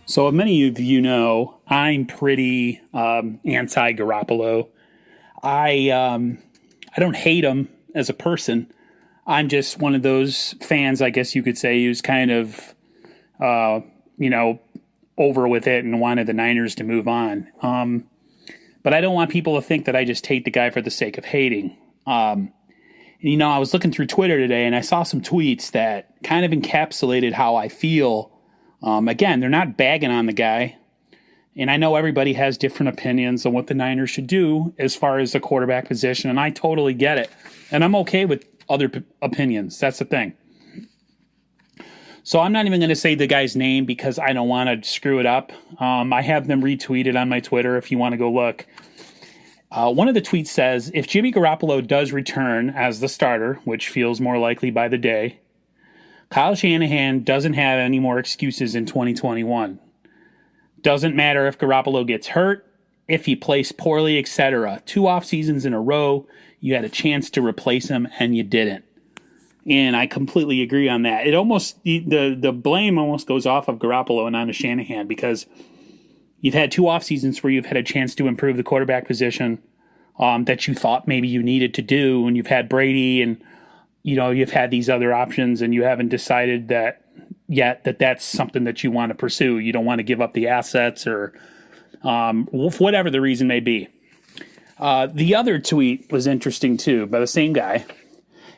So, many of you know, I'm pretty anti Garoppolo. I don't hate him as a person. I'm just one of those fans, I guess you could say, who's kind of, uh, you know, over with it and wanted the Niners to move on. But I don't want people to think that I just hate the guy for the sake of hating. I was looking through Twitter today and I saw some tweets that kind of encapsulated how I feel. Again, they're not bagging on the guy. And I know everybody has different opinions on what the Niners should do as far as the quarterback position. And I totally get it. And I'm okay with other opinions. That's the thing. So I'm not even going to say the guy's name because I don't want to screw it up. I have them retweeted on my Twitter if you want to go look. One of the tweets says, if Jimmy Garoppolo does return as the starter, which feels more likely by the day, Kyle Shanahan doesn't have any more excuses in 2021. Doesn't matter if Garoppolo gets hurt, if he plays poorly, etc. 2 off seasons in a row, you had a chance to replace him and you didn't. And I completely agree on that. It almost the blame almost goes off of Garoppolo and onto Shanahan because you've had 2 off seasons where you've had a chance to improve the quarterback position that you thought maybe you needed to do, and you've had Brady and you've had these other options, and you haven't decided that yet that that's something that you want to pursue. You don't want to give up the assets or whatever the reason may be. The other tweet was interesting too, by the same guy.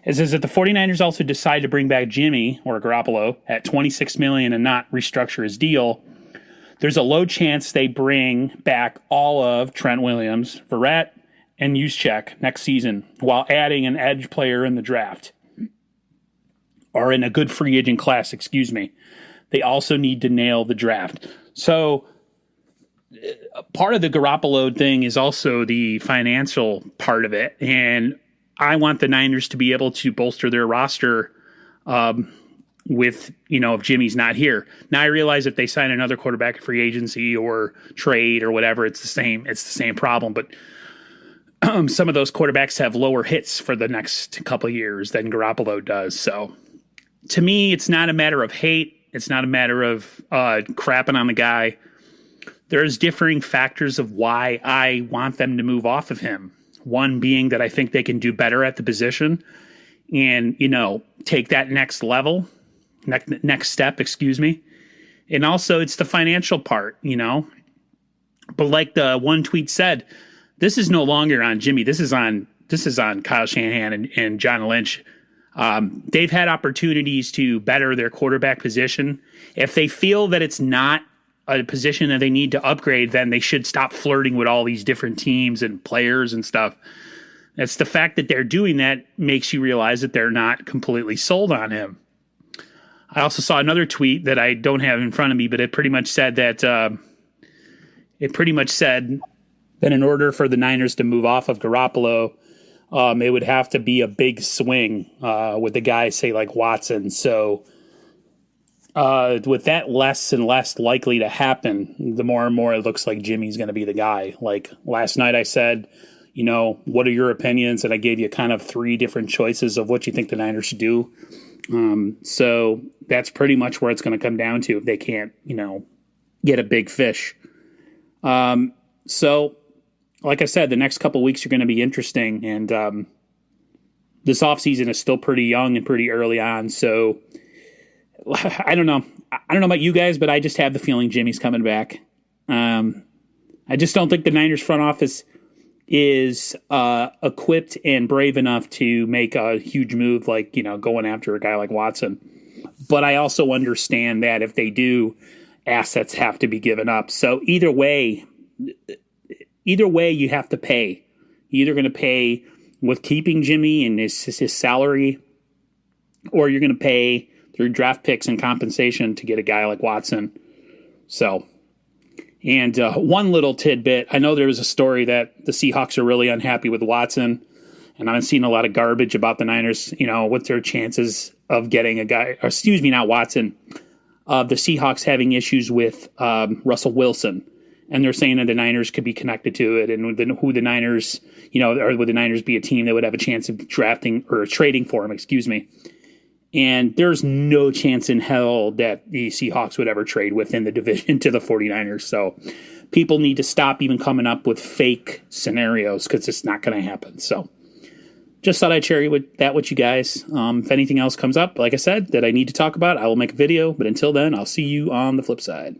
It says that the 49ers also decide to bring back Jimmy or Garoppolo at $26 million and not restructure his deal. There's a low chance they bring back all of Trent Williams, Verrett, and Juszczyk next season while adding an edge player in the draft. Or in a good free agent class, excuse me. They also need to nail the draft. So part of the Garoppolo thing is also the financial part of it. And I want the Niners to be able to bolster their roster with, if Jimmy's not here. Now I realize if they sign another quarterback at free agency or trade or whatever, it's the same problem. But some of those quarterbacks have lower hits for the next couple of years than Garoppolo does. So to me, it's not a matter of hate. It's not a matter of crapping on the guy. There's differing factors of why I want them to move off of him. One being that I think they can do better at the position and, take that next level, next step, excuse me. And also it's the financial part, But like the one tweet said, this is no longer on Jimmy. This is on Kyle Shanahan and John Lynch. They've had opportunities to better their quarterback position. If they feel that it's not a position that they need to upgrade, then they should stop flirting with all these different teams and players and stuff. It's the fact that they're doing that makes you realize that they're not completely sold on him. I also saw another tweet that I don't have in front of me, but it pretty much said that in order for the Niners to move off of Garoppolo, it would have to be a big swing with the guy, say, like Watson. So with that less and less likely to happen, the more and more it looks like Jimmy's going to be the guy. Like last night I said, what are your opinions? And I gave you kind of 3 different choices of what you think the Niners should do. So that's pretty much where it's going to come down to if they can't, get a big fish. So like I said, the next couple of weeks are going to be interesting. And this offseason is still pretty young and pretty early on. So I don't know. I don't know about you guys, but I just have the feeling Jimmy's coming back. I just don't think the Niners front office is equipped and brave enough to make a huge move like, going after a guy like Watson. But I also understand that if they do, assets have to be given up. So either way, you have to pay. You're either going to pay with keeping Jimmy and his salary, or you're going to pay through draft picks and compensation to get a guy like Watson. So, and one little tidbit, I know there was a story that the Seahawks are really unhappy with Watson, and I've seen a lot of garbage about the Niners, what their chances of getting a guy, or excuse me, not Watson, the Seahawks having issues with Russell Wilson. And they're saying that the Niners could be connected to it, and who the Niners, or would the Niners be a team that would have a chance of drafting or trading for him, excuse me. And there's no chance in hell that the Seahawks would ever trade within the division to the 49ers. So people need to stop even coming up with fake scenarios because it's not going to happen. So just thought I'd share with you guys. If anything else comes up, like I said, that I need to talk about, I will make a video. But until then, I'll see you on the flip side.